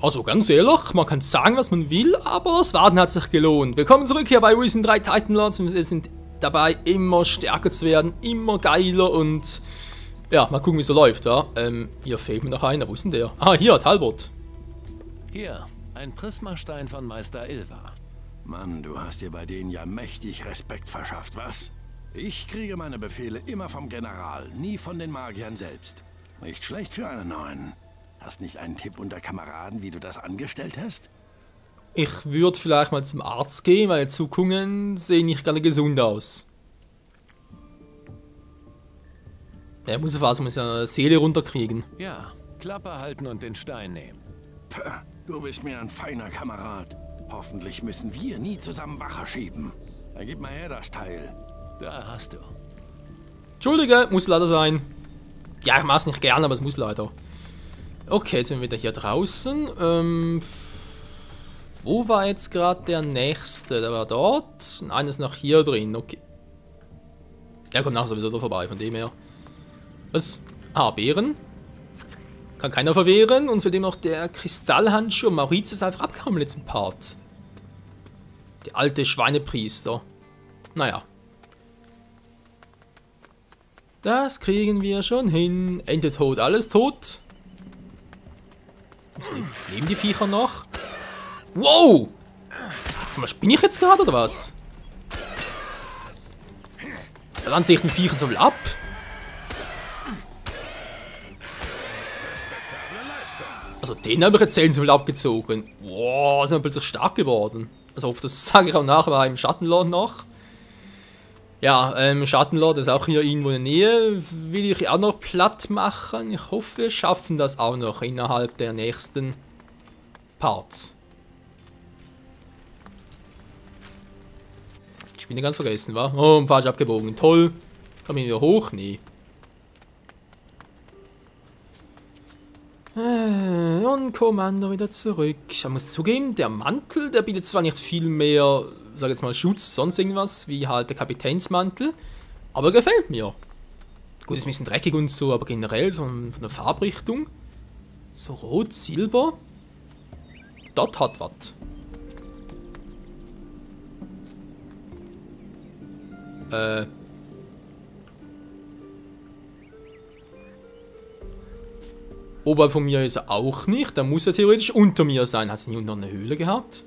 Also ganz ehrlich, man kann sagen, was man will, aber das Warten hat sich gelohnt. Willkommen zurück hier bei Risen 3 Titanlords. Wir sind dabei, immer stärker zu werden, immer geiler und... Ja, mal gucken, wie es so läuft, ja. Hier fehlt mir noch einer. Wo ist denn der? Ah, hier, Talbot. Hier, ein Prismastein von Meister Ilva. Mann, du hast dir bei denen ja mächtig Respekt verschafft, was? Ich kriege meine Befehle immer vom General, nie von den Magiern selbst. Nicht schlecht für einen neuen. Hast nicht einen Tipp unter Kameraden, wie du das angestellt hast? Ich würde vielleicht mal zum Arzt gehen, weil die Zuckungen sehen nicht gerade gesund aus. Er muss auf seine Seele runterkriegen. Ja, Klappe halten und den Stein nehmen. Puh, du bist mir ein feiner Kamerad. Hoffentlich müssen wir nie zusammen Wache schieben. Dann gib mal her das Teil. Da hast du. Entschuldige, muss leider sein. Ja, ich mach's nicht gern, aber es muss leider. Okay, jetzt sind wir wieder hier draußen. Wo war jetzt gerade der nächste? Der war dort. Und einer ist noch hier drin. Okay. Der kommt nachher sowieso da vorbei, von dem her. Was? Ah, Bären. Kann keiner verwehren. Und zudem noch der Kristallhandschuh. Mauriz ist einfach abgehauen im letzten Part. Der alte Schweinepriester. Naja. Das kriegen wir schon hin. Ente tot, alles tot. Leben die Viecher noch? Wow! Was bin ich jetzt gerade oder was? Dann sehe ich den Viecher so viel ab. Also den habe ich jetzt selten so viel abgezogen. Wow, sind wir plötzlich stark geworden. Also das sage ich auch nachher beim Schattenlord noch. Ja, Schattenlord ist auch hier irgendwo in der Nähe. Will ich auch noch platt machen. Ich hoffe, wir schaffen das auch noch innerhalb der nächsten Parts. Ich bin ja ganz vergessen, wa? Oh, falsch abgebogen. Toll. Komme ich wieder hoch? Nee. Und Kommando wieder zurück. Ich muss zugeben, der Mantel, der bietet zwar nicht viel mehr, sag jetzt mal Schutz, sonst irgendwas, wie halt der Kapitänsmantel, aber gefällt mir. Gut, ist ein bisschen dreckig und so, aber generell so von der Farbrichtung. So rot, silber. Dort hat was. Oberhalb von mir ist er auch nicht. Da muss er theoretisch unter mir sein. Hat es nie unter einer Höhle gehabt?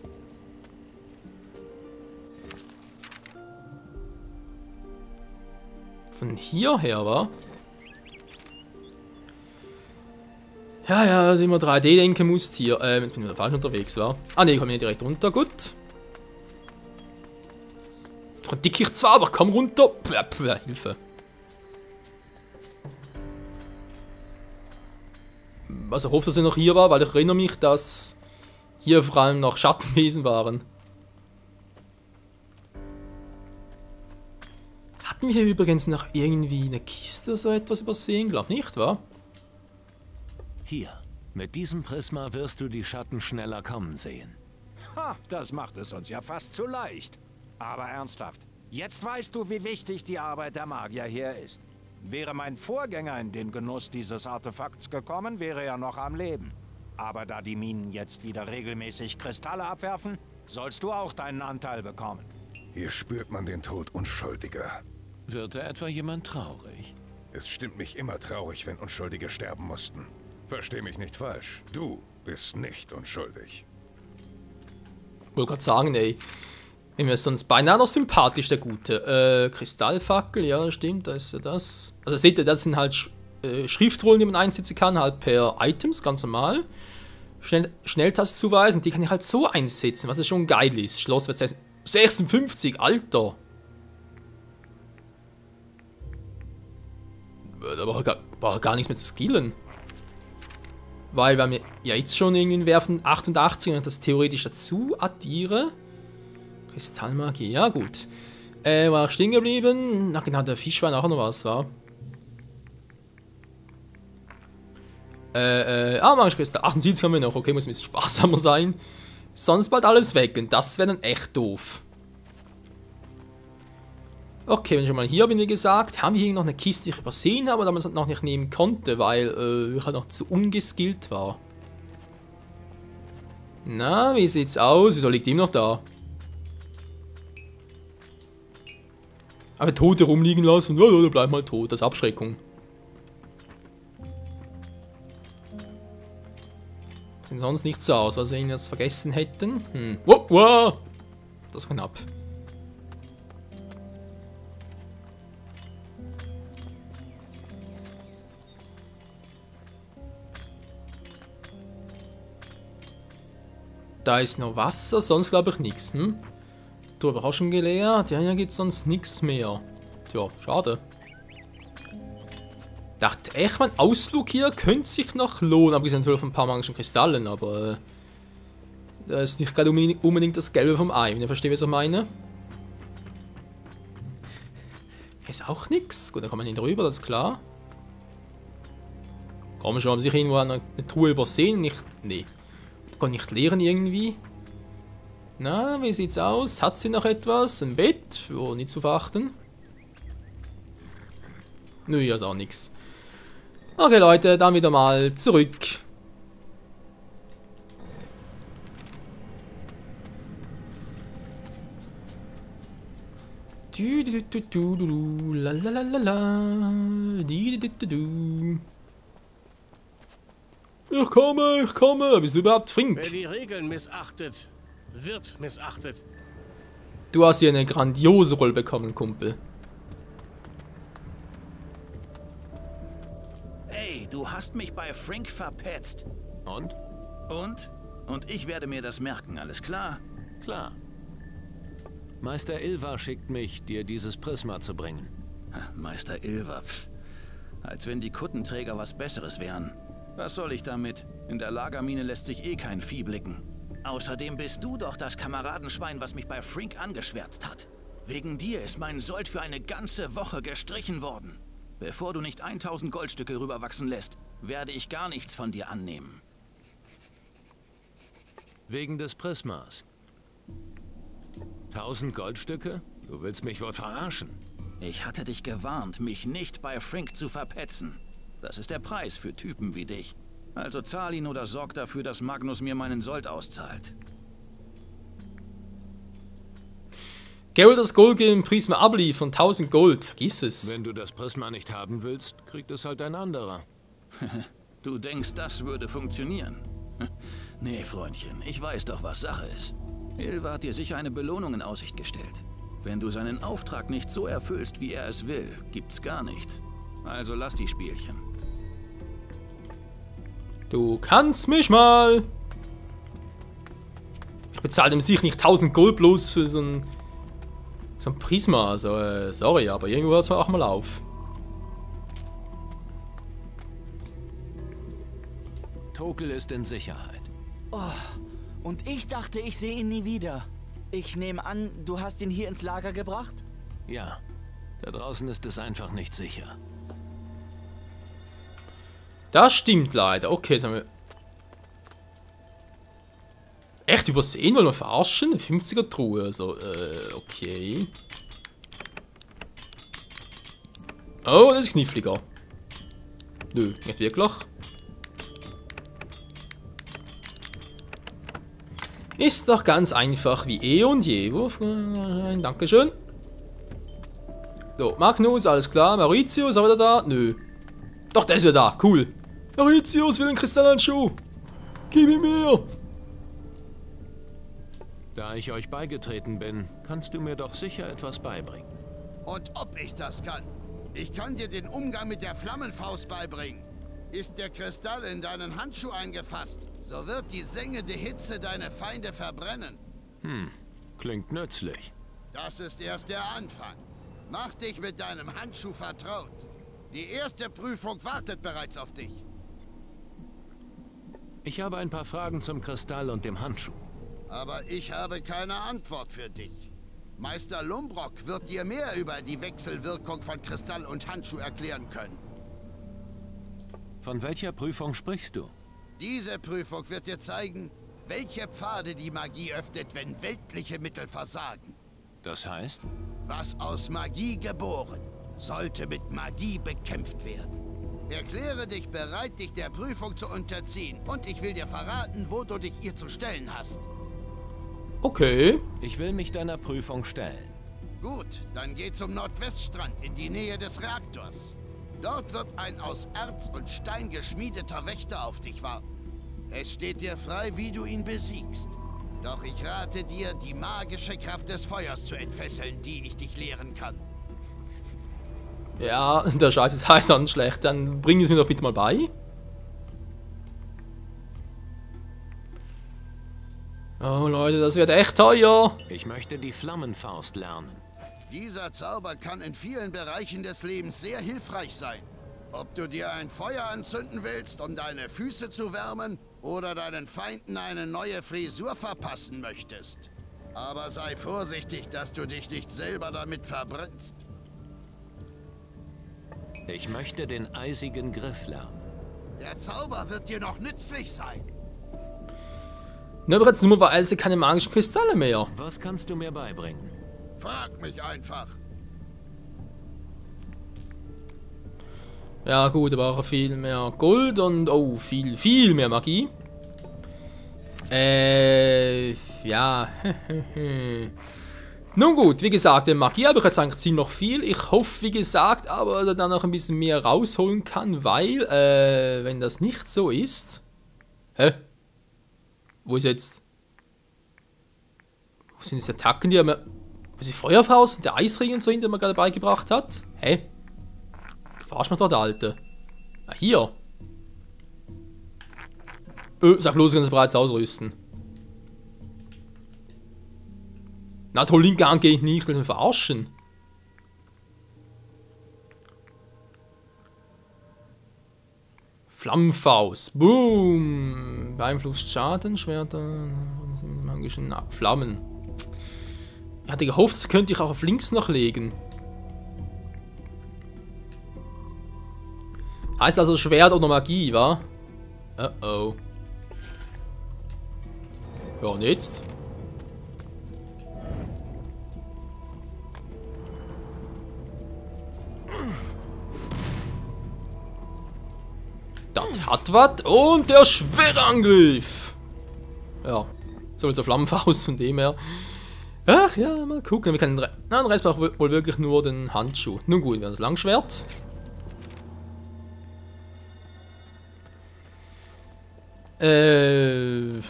Von hierher war? Ja, dass ich immer 3D denken muss hier. Jetzt bin ich wieder falsch unterwegs, war. Ah ne, ich komme nicht direkt runter. Gut. Dick ich zwar, aber komm runter. Hilfe. Also ich hoffe, dass er noch hier war, weil ich erinnere mich, dass hier vor allem noch Schattenwesen waren. Hatten wir hier übrigens noch irgendwie eine Kiste oder so etwas übersehen? Glaub nicht, wa? Hier, mit diesem Prisma wirst du die Schatten schneller kommen sehen. Ha, das macht es uns ja fast zu leicht. Aber ernsthaft, jetzt weißt du, wie wichtig die Arbeit der Magier hier ist. Wäre mein Vorgänger in den Genuss dieses Artefakts gekommen, wäre er noch am Leben. Aber da die Minen jetzt wieder regelmäßig Kristalle abwerfen, sollst du auch deinen Anteil bekommen. Hier spürt man den Tod Unschuldiger. Wird da etwa jemand traurig? Es stimmt mich immer traurig, wenn Unschuldige sterben mussten. Versteh mich nicht falsch. Du bist nicht unschuldig. Ich wollte gerade sagen, ey. Wenn mir sonst beinahe noch sympathisch, der Gute. Kristallfackel, ja, stimmt, da ist ja das. Also seht ihr, das sind halt Schriftrollen, die man einsetzen kann, halt per Items, ganz normal. Schnelltaste zuweisen, die kann ich halt so einsetzen, was ja schon geil ist. Schloss wird 56, Alter. Da war gar nichts mehr zu skillen. Weil wir ja jetzt schon irgendwie werfen 88 und das theoretisch dazu addiere. Kristallmagie, ja gut. War stehen geblieben. Na genau, der Fisch war nachher noch was, war. Mach ich Kristall. 78 haben wir noch, okay, muss ein bisschen sparsamer sein. Sonst bald alles weg und das wäre dann echt doof. Okay, wenn ich schon mal hier bin, wie gesagt, haben wir hier noch eine Kiste, die ich übersehen habe, aber noch nicht nehmen konnte, weil ich halt noch zu ungeskillt war. Na, wie sieht's aus? Wieso liegt ihm noch da? Aber Tote rumliegen lassen. Ja, der bleibt mal tot. Das ist Abschreckung. Sieht sonst nichts so aus, was wir ihn jetzt vergessen hätten. Wow, wow. Das war knapp. Da ist noch Wasser, sonst glaube ich nichts. Du aber auch schon geleert. Ja, hier gibt es sonst nichts mehr. Tja, schade. Dachte echt, mein Ausflug hier könnte sich noch lohnen. Abgesehen von ein paar magischen Kristallen, aber da ist nicht gerade unbedingt das Gelbe vom Ei, wenn ihr versteht, was ich meine. Hier ist auch nichts. Gut, da kann man nicht drüber, das ist klar. Kann man schon, haben sich irgendwo eine Truhe übersehen? Nicht. Nee. Kann nicht leeren irgendwie. Na, wie sieht's aus? Hat sie noch etwas? Ein Bett? Oh, nicht zu verachten. Nö, hier ist auch nichts. Okay, Leute, dann wieder mal zurück. Ich komme. Bist du überhaupt Frink? Wer die Regeln missachtet, wird missachtet. Du hast hier eine grandiose Rolle bekommen, Kumpel. Ey, du hast mich bei Frink verpetzt. Und? Und ich werde mir das merken, alles klar? Klar. Meister Ilva schickt mich, dir dieses Prisma zu bringen. Meister Ilva, als wenn die Kuttenträger was Besseres wären. Was soll ich damit? In der Lagermine lässt sich eh kein Vieh blicken. Außerdem bist du doch das Kameradenschwein, was mich bei Frink angeschwärzt hat. Wegen dir ist mein Sold für eine ganze Woche gestrichen worden. Bevor du nicht 1000 Goldstücke rüberwachsen lässt, werde ich gar nichts von dir annehmen. Wegen des Prismas. 1000 Goldstücke? Du willst mich wohl verarschen. Ich hatte dich gewarnt, mich nicht bei Frink zu verpetzen. Das ist der Preis für Typen wie dich. Also zahl ihn oder sorg dafür, dass Magnus mir meinen Sold auszahlt. Geralt das Gold im Prisma abliefern, 1000 Gold, vergiss es. Wenn du das Prisma nicht haben willst, kriegt es halt ein anderer. Du denkst, das würde funktionieren? Nee, Freundchen, ich weiß doch, was Sache ist. Ilva hat dir sicher eine Belohnung in Aussicht gestellt. Wenn du seinen Auftrag nicht so erfüllst, wie er es will, gibt's gar nichts. Also lass die Spielchen. Du kannst mich mal. Ich bezahle dem sich nicht 1000 Gold bloß für so ein Prisma. Also, sorry, aber irgendwo hört es auch mal auf. Tokel ist in Sicherheit. Oh, und ich dachte, ich sehe ihn nie wieder. Ich nehme an, du hast ihn hier ins Lager gebracht? Ja, da draußen ist es einfach nicht sicher. Das stimmt leider. Okay, jetzt haben wir... Echt übersehen? Wollen wir verarschen? Eine 50er Truhe. Also, okay. Oh, das ist kniffliger. Nö, nicht wirklich. Ist doch ganz einfach wie eh und je. Dankeschön. So, Magnus, alles klar. Mauritius, ist er wieder da? Nö. Doch, der ist wieder da. Cool. Mauritius will einen Kristallhandschuh. Gib ihn mir. Da ich euch beigetreten bin, kannst du mir doch sicher etwas beibringen. Und ob ich das kann? Ich kann dir den Umgang mit der Flammenfaust beibringen. Ist der Kristall in deinen Handschuh eingefasst, so wird die sengende Hitze deine Feinde verbrennen. Klingt nützlich. Das ist erst der Anfang. Mach dich mit deinem Handschuh vertraut. Die erste Prüfung wartet bereits auf dich. Ich habe ein paar Fragen zum Kristall und dem Handschuh. Aber ich habe keine Antwort für dich. Meister Lumbrock wird dir mehr über die Wechselwirkung von Kristall und Handschuh erklären können. Von welcher Prüfung sprichst du? Diese Prüfung wird dir zeigen, welche Pfade die Magie öffnet, wenn weltliche Mittel versagen. Das heißt? Was aus Magie geboren, sollte mit Magie bekämpft werden. Erkläre dich bereit, dich der Prüfung zu unterziehen. Und ich will dir verraten, wo du dich ihr zu stellen hast. Okay. Ich will mich deiner Prüfung stellen. Gut, dann geh zum Nordweststrand in die Nähe des Reaktors. Dort wird ein aus Erz und Stein geschmiedeter Wächter auf dich warten. Es steht dir frei, wie du ihn besiegst. Doch ich rate dir, die magische Kraft des Feuers zu entfesseln, die ich dich lehren kann. Ja, der Scheiß ist heiß und schlecht. Dann bring es mir doch bitte mal bei. Oh Leute, das wird echt teuer. Ich möchte die Flammenfaust lernen. Dieser Zauber kann in vielen Bereichen des Lebens sehr hilfreich sein. Ob du dir ein Feuer anzünden willst, um deine Füße zu wärmen, oder deinen Feinden eine neue Frisur verpassen möchtest. Aber sei vorsichtig, dass du dich nicht selber damit verbrennst. Ich möchte den eisigen Griff lernen. Der Zauber wird dir noch nützlich sein. Nur aber jetzt dummerweise keine magischen Kristalle mehr. Was kannst du mir beibringen? Frag mich einfach. Ja gut, aber auch viel mehr Gold und oh, viel mehr Magie. Ja. Nun gut, wie gesagt, Magie habe ich jetzt eigentlich ziemlich noch viel. Ich hoffe, wie gesagt, aber dass er dann noch ein bisschen mehr rausholen kann, weil, wenn das nicht so ist... Hä? Wo ist jetzt... Wo sind jetzt Attacken, die er mir... Wo ist die Feuerfaust und der Eisring und so, den er mir gerade beigebracht hat? Hä? Verarsch mich doch, der Alte. Ah, hier. Sag bloß, wir können uns bereits ausrüsten. Na toll, Linke geht nicht, will mich verarschen. Flammenfaust. Boom. Beeinflusst Schaden, Schwerter, magischen Flammen. Ich hatte gehofft, das könnte ich auch auf links noch legen. Heißt also Schwert oder Magie, wa? Oh oh. Ja, und jetzt? Das hat was. Und der schwere Angriff. Ja, so zur Flammenfaust von dem her. Ach ja, mal gucken. Wir können den Rest braucht wohl wirklich nur den Handschuh. Nun gut, wir haben das Langschwert.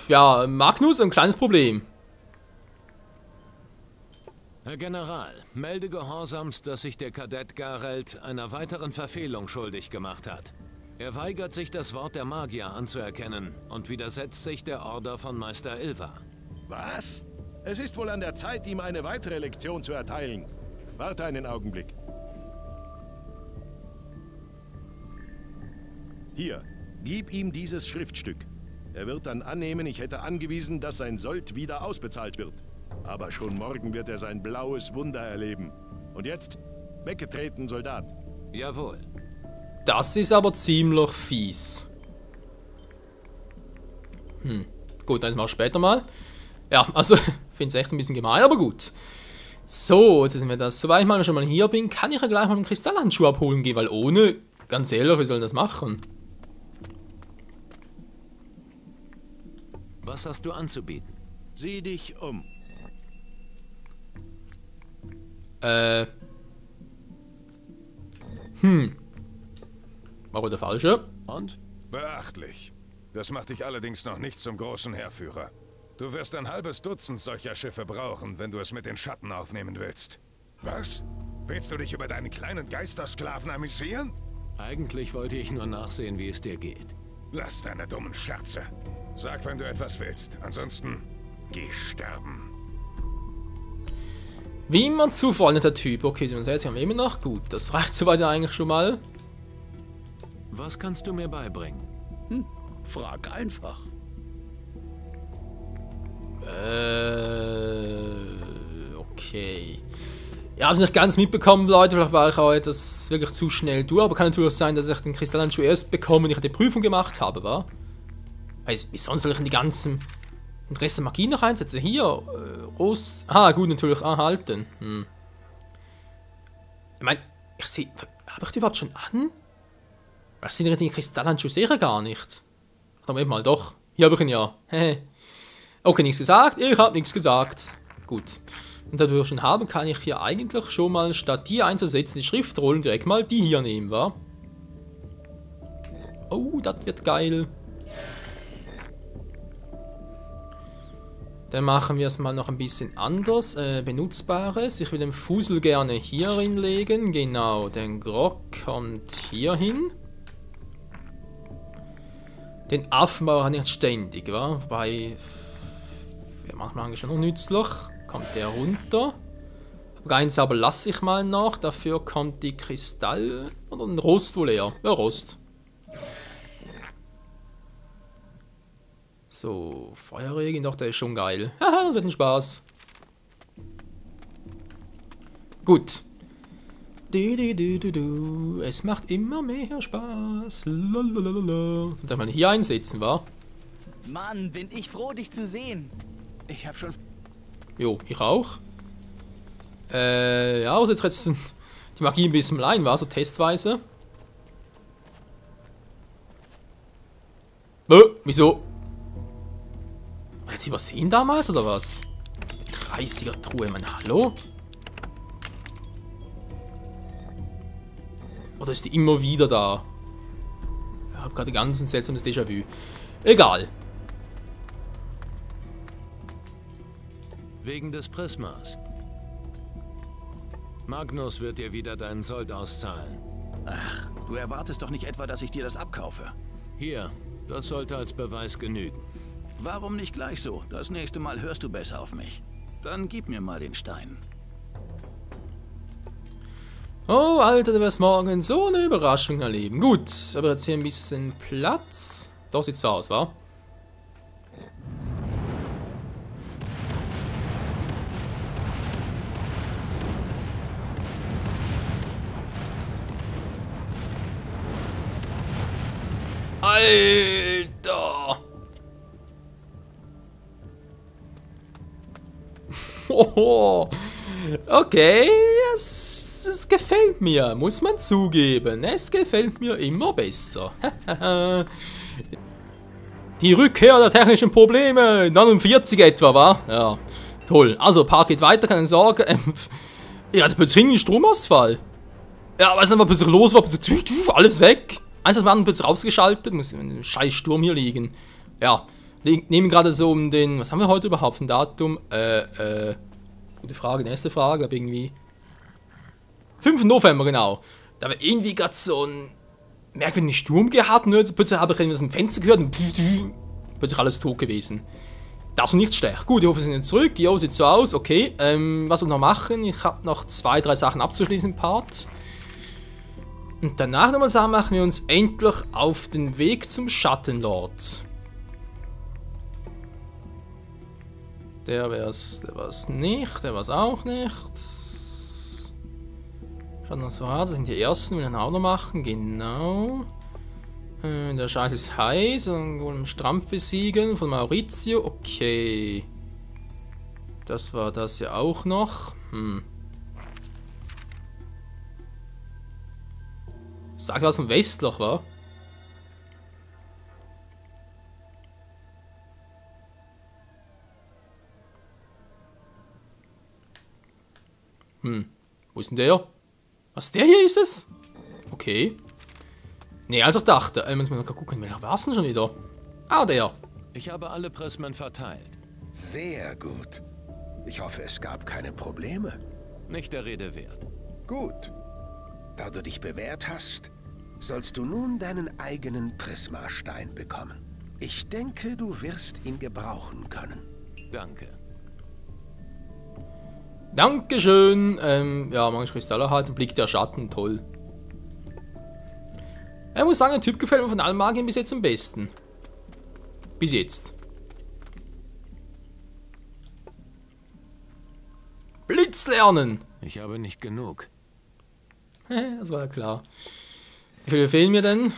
Ja, Magnus, ein kleines Problem. Herr General, melde gehorsamst, dass sich der Kadett Garelt einer weiteren Verfehlung schuldig gemacht hat. Er weigert sich, das Wort der Magier anzuerkennen und widersetzt sich der Order von Meister Ilva. Was? Es ist wohl an der Zeit, ihm eine weitere Lektion zu erteilen. Warte einen Augenblick. Hier, gib ihm dieses Schriftstück. Er wird dann annehmen, ich hätte angewiesen, dass sein Sold wieder ausbezahlt wird. Aber schon morgen wird er sein blaues Wunder erleben. Und jetzt, weggetreten, Soldat. Jawohl. Das ist aber ziemlich fies. Gut, dann machen wir später mal. Ja, also, ich finde es echt ein bisschen gemein, aber gut. So, jetzt sind wir das. Soweit ich mal schon mal hier bin, kann ich ja gleich mal einen Kristallhandschuh abholen gehen, weil ohne, ganz ehrlich, wie soll das machen? Was hast du anzubieten? Sieh dich um. War wohl der falsche. Und? Beachtlich. Das macht dich allerdings noch nicht zum großen Heerführer. Du wirst ein halbes Dutzend solcher Schiffe brauchen, wenn du es mit den Schatten aufnehmen willst. Was? Willst du dich über deinen kleinen Geistersklaven amüsieren? Eigentlich wollte ich nur nachsehen, wie es dir geht. Lass deine dummen Scherze. Sag, wenn du etwas willst. Ansonsten, geh sterben. Wie immer zuverlässiger Typ. Okay, jetzt haben wir immer noch. Gut, das reicht soweit eigentlich schon mal. Was kannst du mir beibringen? Frag einfach. Okay. Ja, habe es nicht ganz mitbekommen, Leute. Vielleicht war ich auch etwas wirklich zu schnell durch. Aber kann natürlich sein, dass ich den Kristallhandschuh erst bekomme, wenn ich die Prüfung gemacht habe, wa? Wie sonst soll ich denn den Rest der Magie noch einsetzen? Hier, Rost. Ah, gut, natürlich erhalten. Ich meine, ich sehe. Habe ich die überhaupt schon an? Was sind denn die Kristallhandschuhe? Sicher gar nicht. Ach, Moment mal, doch. Hier habe ich ihn ja. Okay, nichts gesagt. Ich habe nichts gesagt. Gut. Und da wir schon haben, kann ich hier eigentlich schon mal, statt die einzusetzen, die Schriftrollen direkt mal die hier nehmen, wa? Oh, das wird geil. Dann machen wir es mal noch ein bisschen anders. Benutzbares. Ich will den Fusel gerne hier hinlegen. Genau, den Grog kommt hier hin. Den Affenbauer habe ich jetzt ständig, wa? Wobei, wäre manchmal eigentlich schon noch nützlich. Kommt der runter. Eins aber lasse ich mal noch. Dafür kommt die Kristall... Oder ein Rost wohl eher. Ja, Rost. So, Feuerregen, doch, der ist schon geil. Haha, das wird ein Spaß. Gut. Es macht immer mehr Spaß. Lalalala. Darf man hier einsetzen, wa? Mann, bin ich froh, dich zu sehen. Ich hab schon... Jo, ich auch. Ja, also jetzt die Magie ein bisschen allein, war so testweise. Wieso? Hat die übersehen damals oder was? 30er Truhe, Mann, hallo? Oder ist die immer wieder da? Ich habe gerade ganz ein seltsames Déjà-vu. Egal. Wegen des Prismas. Magnus wird dir wieder deinen Sold auszahlen. Ach, du erwartest doch nicht etwa, dass ich dir das abkaufe. Hier, das sollte als Beweis genügen. Warum nicht gleich so? Das nächste Mal hörst du besser auf mich. Dann gib mir mal den Stein. Oh, Alter, du wirst morgen so eine Überraschung erleben. Gut, aber jetzt hier ein bisschen Platz. Doch sieht's so aus, wa? Alter! Hoho. Okay, es gefällt mir, muss man zugeben. Es gefällt mir immer besser. Die Rückkehr der technischen Probleme, 49 etwa, wa? Ja, toll. Also, Park geht weiter, keine Sorge. Ja, der plötzlich einen Stromausfall. Ja, weiß nicht, was plötzlich los war. Alles weg. Eins hat man plötzlich rausgeschaltet. Muss in einem scheiß Sturm hier liegen. Ja. Nehmen gerade so um den... Was haben wir heute überhaupt für ein Datum? Gute Frage, nächste Frage, aber irgendwie... 5. November, genau. Da haben wir irgendwie gerade so einen merkwürdigen Sturm gehabt. Und plötzlich habe ich irgendwie aus dem Fenster gehört und plötzlich alles tot gewesen. Das war nicht schlecht. Gut, ich hoffe, wir sind jetzt zurück. Jo, sieht so aus. Okay, was soll ich noch machen? Ich habe noch 2, 3 Sachen abzuschließen im Part. Und danach nochmal sagen, machen wir uns endlich auf den Weg zum Schattenlord. Der war's nicht, der war's auch nicht. Das sind die ersten, die wir dann auch noch machen, genau. Der Scheiß ist heiß und im Strand besiegen von Maurizio, okay. Das war das ja auch noch. Sag was ein Westloch war. Wo ist denn der? Was, der hier ist es? Okay. Nee, als ich dachte. Muss man noch gucken, welcher war es denn schon wieder? Ah, der. Ich habe alle Prismen verteilt. Sehr gut. Ich hoffe, es gab keine Probleme. Nicht der Rede wert. Gut. Da du dich bewährt hast, sollst du nun deinen eigenen Prismastein bekommen. Ich denke, du wirst ihn gebrauchen können. Danke. Dankeschön. Ja, manche Kristalle halten. Blick der Schatten, toll. Ich muss sagen, der Typ gefällt mir von allen Magiern bis jetzt am besten. Bis jetzt. Blitz lernen. Ich habe nicht genug. Das war ja klar. Wie viele fehlen mir denn?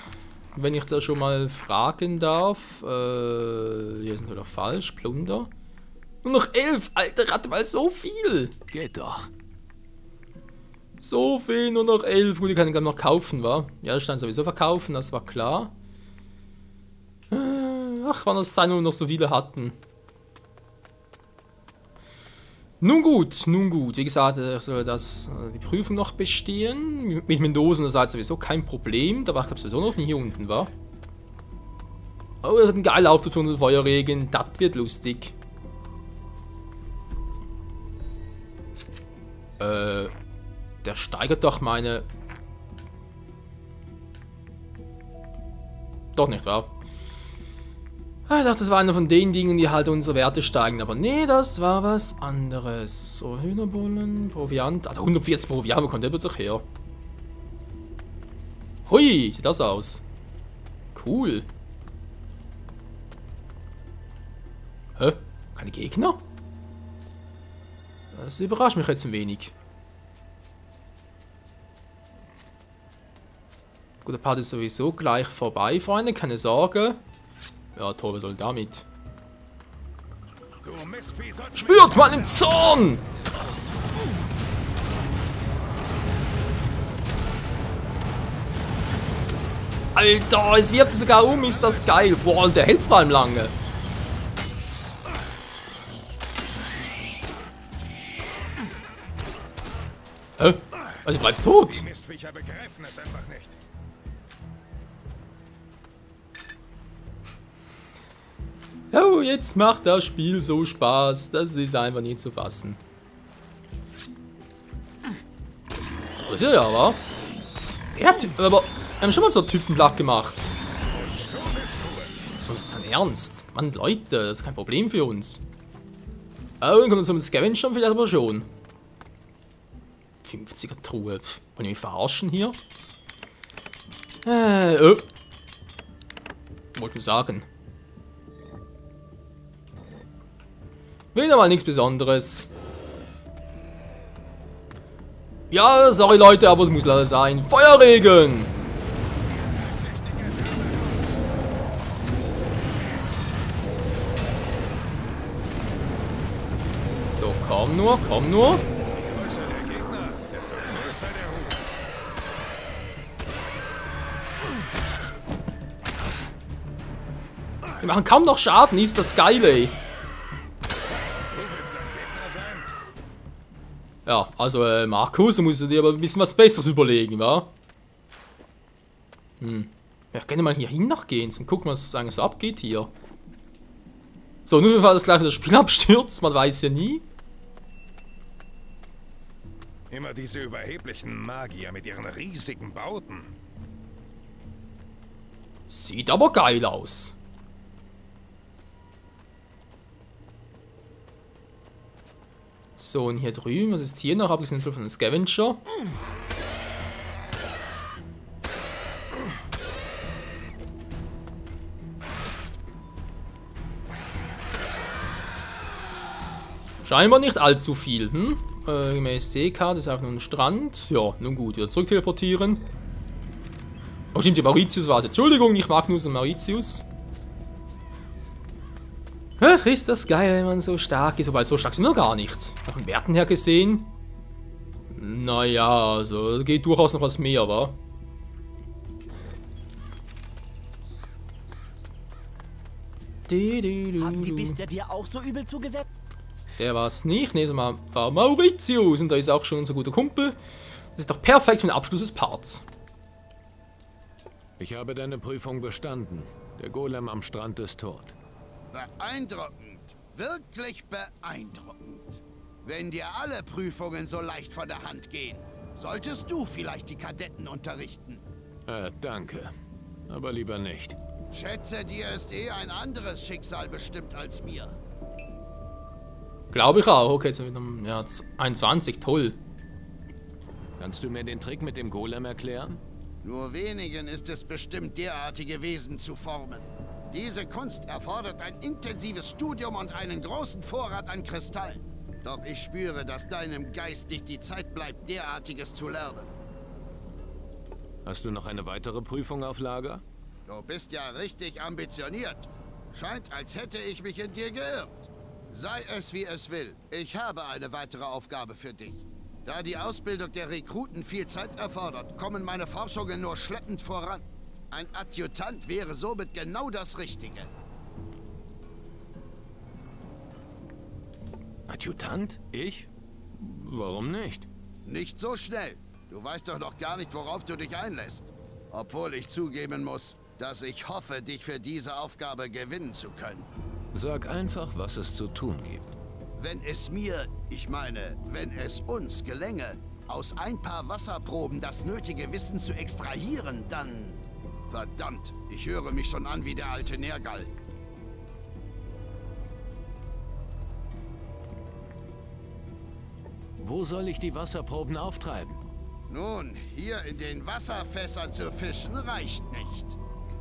Wenn ich da schon mal fragen darf. Hier sind wir doch falsch. Plunder. Nur noch 11. Alter, rate mal so viel. Geht doch. So viel, nur noch 11. Gut, die kann ich dann noch kaufen, wa? Ja, das stand sowieso verkaufen, das war klar. Ach, wann das sein, nur noch so viele hatten. Nun gut. Wie gesagt, soll die Prüfung noch bestehen. Mit Mendoza das ist sowieso kein Problem. Da war ich sowieso noch nie hier unten, wa? Oh, das hat einen geilen Auftritt von den Feuerregen. Das wird lustig. Der steigert doch meine... Doch nicht, wahr? Ich dachte, das war einer von den Dingen, die halt unsere Werte steigen. Aber nee, das war was anderes. So, Hühnerbollen, Proviant. Alter, 140 Proviant, wo kommt der plötzlich her? Hui, sieht das aus. Cool. Hä? Keine Gegner? Das überrascht mich jetzt ein wenig. Gut, der Part ist sowieso gleich vorbei, Freunde, keine Sorge. Ja, toll, was soll damit? Spürt mal den Zorn! Alter, es wird sogar um, ist das geil. Boah, und der hält vor allem lange. Hä? Also, ich war jetzt tot. Die Mistviecher begreifen es einfach nicht. Oh, jetzt macht das Spiel so Spaß. Das ist einfach nicht zu fassen. Das ist ja, wa? Aber wir haben schon mal so Typen platt gemacht. Das war nicht sein Ernst. Mann, Leute, das ist kein Problem für uns. Oh, dann kommt uns um den Scavenger vielleicht aber schon. 50er Truhe. Wollen wir mich verarschen hier? Wollten sagen. Wieder mal nichts Besonderes. Ja, sorry Leute, aber es muss leider sein. Feuerregen! So, komm nur, komm nur. Wir machen kaum noch Schaden, ist das geil, ey. Ja, also Markus, du musst dir aber ein bisschen was Besseres überlegen, wa? Ja, gerne mal hier hin nachgehen und gucken, was eigentlich so abgeht hier. So, nur weil das gleich das Spiel abstürzt, man weiß ja nie. Immer diese überheblichen Magier mit ihren riesigen Bauten. Sieht aber geil aus. So, und hier drüben, was ist hier noch? Abgesehen von einem Scavenger. Scheinbar nicht allzu viel, gemäß Seekarte ist auch nur ein Strand. Ja, nun gut, wieder zurück teleportieren. Oh, stimmt, die Mauritius war es. Entschuldigung, ich mag nur so Mauritius. Ach, ist das geil, wenn man so stark ist. Wobei, so stark sind wir gar nicht. Von den Werten her gesehen. Naja, also geht durchaus noch was mehr, wa? Haben die Biester dir auch so übel zugesetzt? Der war es nicht. Ne, war Mauritius. Und da ist auch schon unser guter Kumpel. Das ist doch perfekt für den Abschluss des Parts. Ich habe deine Prüfung bestanden. Der Golem am Strand ist tot. Beeindruckend. Wirklich beeindruckend. Wenn dir alle Prüfungen so leicht von der Hand gehen, solltest du vielleicht die Kadetten unterrichten. Danke. Aber lieber nicht. Schätze, dir ist ein anderes Schicksal bestimmt als mir. Glaube ich auch. Okay, jetzt wieder ja, 21. Toll. Kannst du mir den Trick mit dem Golem erklären? Nur wenigen ist es bestimmt, derartige Wesen zu formen. Diese Kunst erfordert ein intensives Studium und einen großen Vorrat an Kristallen. Doch ich spüre, dass deinem Geist nicht die Zeit bleibt, derartiges zu lernen. Hast du noch eine weitere Prüfung auf Lager? Du bist ja richtig ambitioniert. Scheint, als hätte ich mich in dir geirrt. Sei es wie es will, ich habe eine weitere Aufgabe für dich. Da die Ausbildung der Rekruten viel Zeit erfordert, kommen meine Forschungen nur schleppend voran. Ein Adjutant wäre somit genau das Richtige. Adjutant? Ich? Warum nicht? Nicht so schnell. Du weißt doch noch gar nicht, worauf du dich einlässt. Obwohl ich zugeben muss, dass ich hoffe, dich für diese Aufgabe gewinnen zu können. Sag einfach, was es zu tun gibt. Wenn es mir, ich meine, wenn es uns gelänge, aus ein paar Wasserproben das nötige Wissen zu extrahieren, dann... Verdammt, ich höre mich schon an wie der alte Nergal. Wo soll ich die Wasserproben auftreiben? Nun, hier in den Wasserfässern zu fischen reicht nicht.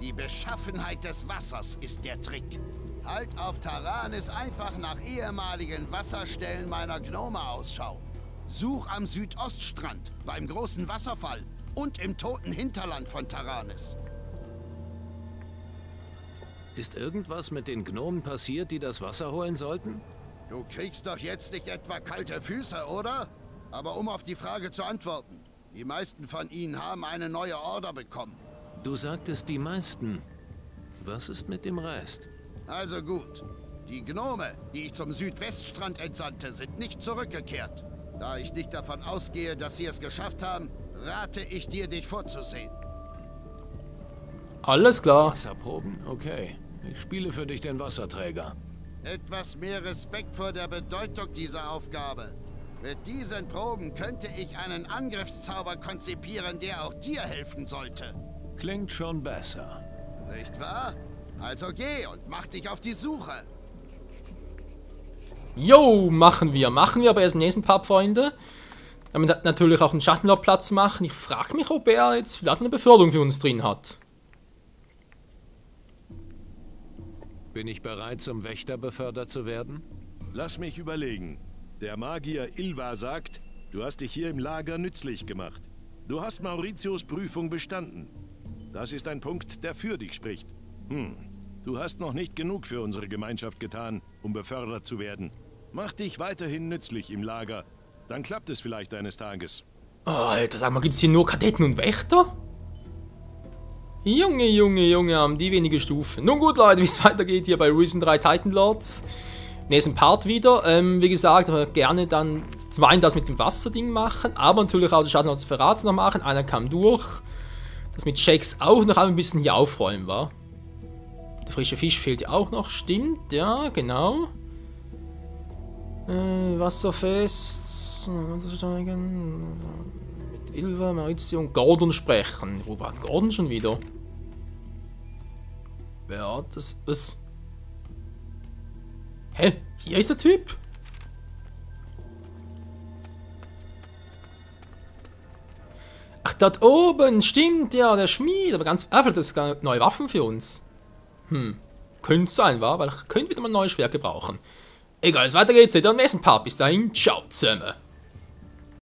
Die Beschaffenheit des Wassers ist der Trick. Halt auf Taranis einfach nach ehemaligen Wasserstellen meiner Gnome Ausschau. Such am Südoststrand, beim großen Wasserfall und im toten Hinterland von Taranis. Ist irgendwas mit den Gnomen passiert, die das Wasser holen sollten? Du kriegst doch jetzt nicht etwa kalte Füße, oder? Aber um auf die Frage zu antworten, die meisten von ihnen haben eine neue Order bekommen. Du sagtest die meisten. Was ist mit dem Rest? Also gut. Die Gnome, die ich zum Südweststrand entsandte, sind nicht zurückgekehrt. Da ich nicht davon ausgehe, dass sie es geschafft haben, rate ich dir, dich vorzusehen. Alles klar. Wasserproben? Okay. Ich spiele für dich den Wasserträger. Etwas mehr Respekt vor der Bedeutung dieser Aufgabe. Mit diesen Proben könnte ich einen Angriffszauber konzipieren, der auch dir helfen sollte. Klingt schon besser. Nicht wahr? Also geh und mach dich auf die Suche. Jo, machen wir. Machen wir aber erst im nächsten Part, Freunde. Damit natürlich auch einen Schattenlord Platz machen. Ich frage mich, ob er jetzt vielleicht eine Beförderung für uns drin hat. Bin ich bereit, zum Wächter befördert zu werden? Lass mich überlegen. Der Magier Ilva sagt, du hast dich hier im Lager nützlich gemacht. Du hast Mauritius Prüfung bestanden. Das ist ein Punkt, der für dich spricht. Du hast noch nicht genug für unsere Gemeinschaft getan, um befördert zu werden. Mach dich weiterhin nützlich im Lager. Dann klappt es vielleicht eines Tages. Oh, Alter, sag mal, gibt's hier nur Kadetten und Wächter? Junge, haben die wenige Stufen. Nun gut, Leute, wie es weitergeht hier bei Risen 3 Titan Lords. Nächsten Part wieder. Wie gesagt, gerne dann zum einen das mit dem Wasserding machen, aber natürlich auch das Schattenlord des Verrats noch machen. Einer kam durch. Das mit Shakes auch noch ein bisschen hier aufräumen war. Der frische Fisch fehlt ja auch noch, stimmt, ja, genau. Wasserfest. Mit Ilva, Maurizio und Gordon sprechen. Wo war Gordon schon wieder? Wer hat das? Was? Hä? Hier ist der Typ? Ach, dort oben, stimmt, ja, der Schmied. Aber ganz einfach, das ist neue Waffen für uns. Könnte sein, wa? Weil ich könnte wieder mal ein neues Schwert gebrauchen. Egal, es weiter geht's, seht ihr am nächsten Part. Bis dahin, ciao zusammen.